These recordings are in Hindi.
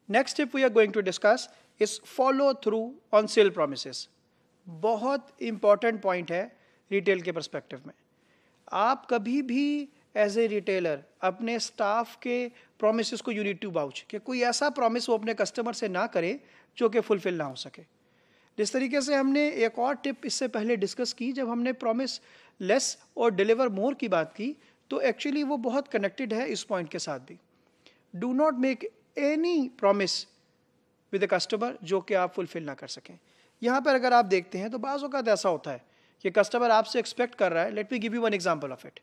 Next tip we are going to discuss is follow through on sale promises. बहुत इंपॉर्टेंट पॉइंट है रिटेल के परस्पेक्टिव में। आप कभी भी एज ए रिटेलर अपने स्टाफ के प्रोमिसेस को यू नीड टू वाउच कि कोई ऐसा प्रॉमिस वो अपने कस्टमर से ना करे जो कि फुलफिल ना हो सके। जिस तरीके से हमने एक और टिप इससे पहले डिस्कस की जब हमने प्रॉमिस लेस और डिलीवर मोर की बात की, तो एक्चुअली वो बहुत कनेक्टेड है इस पॉइंट के साथ भी। Do not make any promise with the customer जो कि आप फुलफिल ना कर सकें। यहाँ पर अगर आप देखते हैं तो बाज़ औक़ात ऐसा होता है कि कस्टमर आपसे एक्सपेक्ट कर रहा है, let me give you one example of it.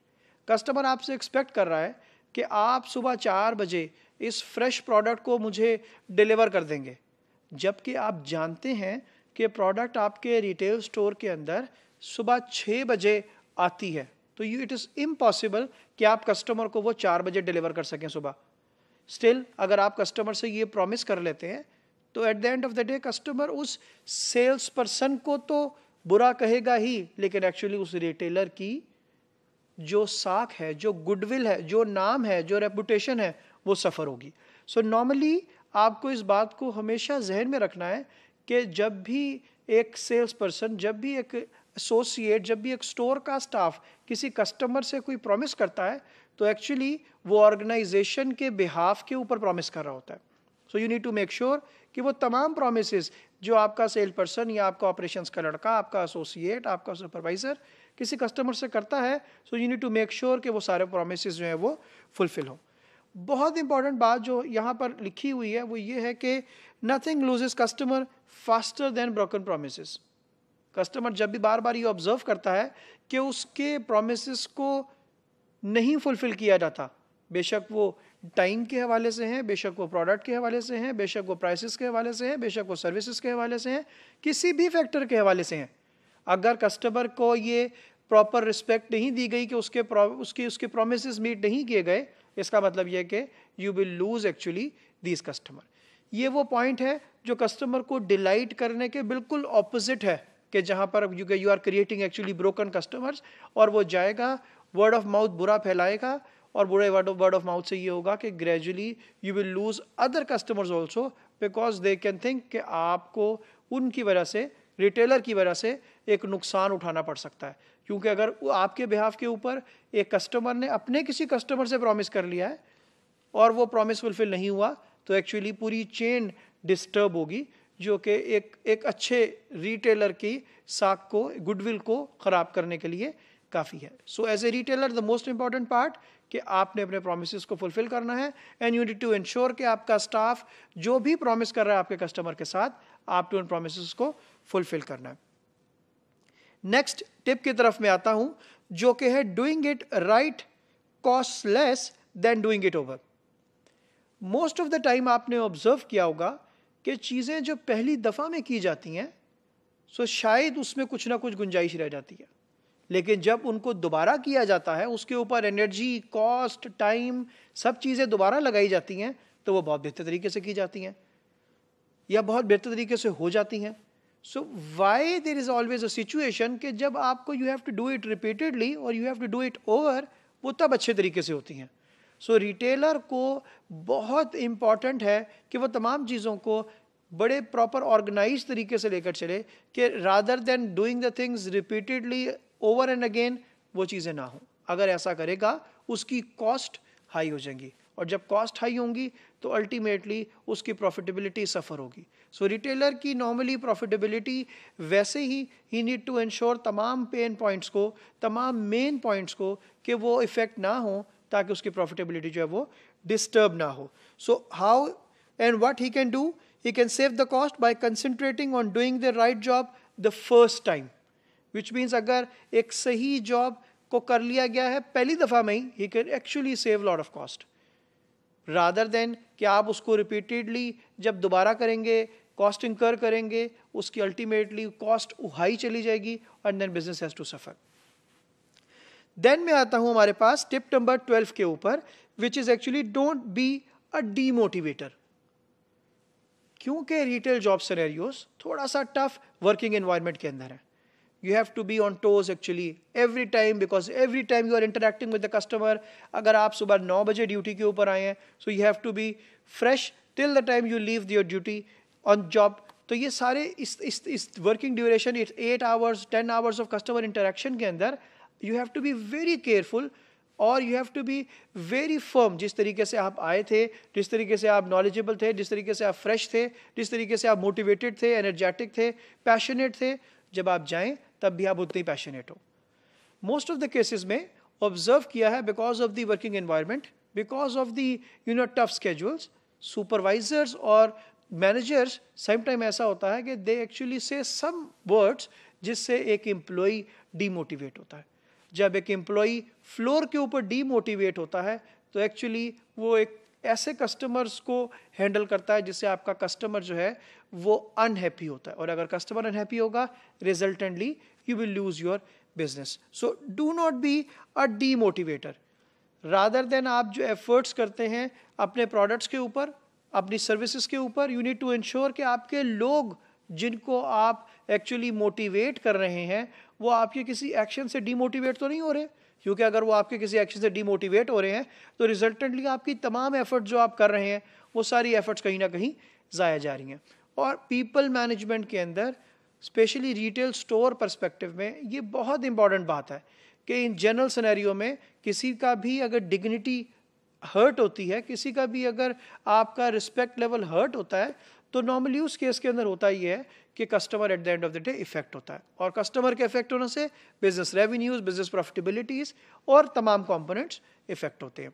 Customer आपसे एक्सपेक्ट कर रहा है कि आप सुबह 4 बजे इस फ्रेश प्रोडक्ट को मुझे डिलीवर कर देंगे, जबकि आप जानते हैं कि प्रोडक्ट आपके रिटेल स्टोर के अंदर सुबह 6 बजे आती है। तो इट इज़ इम्पॉसिबल कि आप कस्टमर को वो 4 बजे डिलीवर कर सकें सुबह। स्टिल अगर आप कस्टमर से ये प्रॉमिस कर लेते हैं तो at the end of the day customer उस सेल्स पर्सन को तो बुरा कहेगा ही, लेकिन एक्चुअली उस रिटेलर की जो साख है, जो गुडविल है, जो नाम है, जो रेपुटेशन है, वो सफ़र होगी। सो नॉर्मली आपको इस बात को हमेशा जहन में रखना है कि जब भी एक सेल्स पर्सन, जब भी एक एसोसिएट, जब भी एक स्टोर का स्टाफ किसी कस्टमर से कोई प्रॉमिस करता है तो एक्चुअली वो ऑर्गेनाइजेशन के बिहाफ के ऊपर प्रॉमिस कर रहा होता है। So you need to make sure कि वो तमाम प्रॉमिसेस जो आपका सेल पर्सन या आपका ऑपरेशंस का लड़का, आपका एसोसिएट, आपका सुपरवाइजर किसी कस्टमर से करता है, so you need to make sure कि वो सारे प्रॉमिसेस जो हैं वो फुलफिल हो। बहुत इंपॉर्टेंट बात जो यहाँ पर लिखी हुई है वो ये है कि nothing loses customer faster than broken promises. Customer जब भी बार बार ये ऑब्जर्व करता है कि उसके प्रोमिसेस को नहीं फुलफिल किया जाता, बेशक वो टाइम के हवाले से हैं, बेशक वो प्रोडक्ट के हवाले से हैं, बेशक वो प्राइसेस के हवाले से हैं, बेशक वो सर्विसेज के हवाले से हैं, किसी भी फैक्टर के हवाले से हैं, अगर कस्टमर को ये प्रॉपर रिस्पेक्ट नहीं दी गई कि उसके प्रोमिसेस मीट नहीं किए गए, इसका मतलब यह है कि you will loose actually these customer. ये वो पॉइंट है जो कस्टमर को डिलाइट करने के बिल्कुल ऑपोजिट है कि जहाँ पर you are creating actually broken customers, और वो जाएगा वर्ड ऑफ माउथ बुरा फैलाएगा, और बुरे वर्ड ऑफ माउथ से ये होगा कि gradually you will loose other customers also, because they can think कि आपको उनकी वजह से, रिटेलर की वजह से एक नुकसान उठाना पड़ सकता है। क्योंकि अगर आपके बिहाफ के ऊपर एक कस्टमर ने अपने किसी कस्टमर से प्रॉमिस कर लिया है और वो प्रॉमिस फुलफिल नहीं हुआ, तो एक्चुअली पूरी चेन डिस्टर्ब होगी, जो कि एक अच्छे रिटेलर की साख को, गुडविल को ख़राब करने के लिए काफ़ी है। So as a retailer the most important part कि आपने अपने प्रोमिसेस को फुलफिल करना है, and you need to ensure कि आपका स्टाफ जो भी प्रॉमिस कर रहा है आपके कस्टमर के साथ, आपने उन प्रोमिसेस को फुलफिल करना है। नेक्स्ट टिप की तरफ मैं आता हूं, जो कि है doing it right cost less than doing it over. Most of the time आपने ऑब्जर्व किया होगा कि चीज़ें जो पहली दफ़ा में की जाती हैं सो शायद उसमें कुछ ना कुछ गुंजाइश रह जाती है, लेकिन जब उनको दोबारा किया जाता है, उसके ऊपर एनर्जी, कॉस्ट, टाइम, सब चीज़ें दोबारा लगाई जाती हैं, तो वो बहुत बेहतर तरीके से की जाती हैं या बहुत बेहतर तरीके से हो जाती हैं। So why there is always a situation कि जब आपको you have to do it repeatedly और you have to do it over, वो तब अच्छे तरीके से होती हैं। सो रिटेलर को बहुत इम्पॉर्टेंट है कि वो तमाम चीज़ों को बड़े प्रॉपर ऑर्गेनाइज तरीके से लेकर चले कि rather than doing the things repeatedly over and again वो चीज़ें ना हो। अगर ऐसा करेगा उसकी कॉस्ट हाई हो जाएंगी, और जब कॉस्ट हाई होंगी तो अल्टीमेटली उसकी प्रॉफिटेबिलिटी सफ़र होगी। सो रिटेलर की नॉर्मली प्रॉफिटेबिलिटी वैसे ही नीड टू इंश्योर तमाम पेन पॉइंट्स को, तमाम मेन पॉइंट्स को कि वो इफ़ेक्ट ना हो, ताकि उसकी प्रॉफिटेबिलिटी जो है वो डिस्टर्ब ना हो। So how and what he can do, he can save the cost by concentrating on doing the right job the first time, which means अगर एक सही जॉब को कर लिया गया है पहली दफ़ा में ही, he can actually save lot of cost, rather than कि आप उसको रिपीटेडली जब दोबारा करेंगे, कॉस्ट इंकर करेंगे, उसकी अल्टीमेटली कॉस्ट हाई चली जाएगी and then business has to suffer. Then मैं आता हूँ हमारे पास टिप नंबर 12 के ऊपर, which is actually don't be a demotivator. क्योंकि रिटेल जॉब सिनेरियोस थोड़ा सा टफ वर्किंग एनवायरनमेंट के अंदर है, You have to be on toes actually every time, because every time you are interacting with the customer. अगर आप सुबह 9 बजे ड्यूटी के ऊपर आए हैं, so you have to be fresh till the time you leave your duty on job. तो ये सारे इस working duration 8 hours 10 hours of customer interaction के अंदर you have to be very careful और you have to be very firm. जिस तरीके से आप आए थे, जिस तरीके से आप नॉलेजेबल थे, जिस तरीके से आप फ्रेश थे, जिस तरीके से आप मोटिवेटेड थे, एनर्जेटिक थे, पैशनेट थे, जब आप जाएं तब भी आप उतने ही पैशनेट हो. मोस्ट ऑफ द केसेस में ऑब्जर्व किया है, because of the working environment, because of the tough schedules, supervisors और मैनेजर्स सम टाइम ऐसा होता है कि दे एक्चुअली से सम वर्ड्स जिससे एक एम्प्लॉई डीमोटिवेट होता है. जब एक एम्प्लॉई फ्लोर के ऊपर डीमोटिवेट होता है तो एक्चुअली वो एक ऐसे कस्टमर्स को हैंडल करता है जिससे आपका कस्टमर जो है वो अनहैप्पी होता है, और अगर कस्टमर अनहैप्पी होगा resultantly you will lose your business. So do not be a demotivator. Rather than आप जो एफर्ट्स करते हैं अपने प्रोडक्ट्स के ऊपर, अपनी सर्विसेज के ऊपर, यू नीड टू इंश्योर कि आपके लोग जिनको आप एक्चुअली मोटिवेट कर रहे हैं वो आपके किसी एक्शन से डीमोटिवेट तो नहीं हो रहे. क्योंकि अगर वो आपके किसी एक्शन से डीमोटिवेट हो रहे हैं तो रिजल्टेंटली आपकी तमाम एफर्ट जो आप कर रहे हैं वो सारी एफर्ट्स कहीं ना कहीं ज़ाया जा रही हैं. और पीपल मैनेजमेंट के अंदर स्पेशली रिटेल स्टोर पर्सपेक्टिव में ये बहुत इंपॉर्टेंट बात है कि इन जनरल सिनेरियो में किसी का भी अगर डिग्निटी हर्ट होती है, किसी का भी अगर आपका रिस्पेक्ट लेवल हर्ट होता है, तो नॉर्मली उस केस के अंदर होता ही है कि customer at the end of the day effect होता है, और कस्टमर के इफेक्ट होने से बिजनेस रेवेन्यूज, बिजनेस प्रॉफिटेबिलिटीज और तमाम कंपोनेंट्स इफेक्ट होते हैं.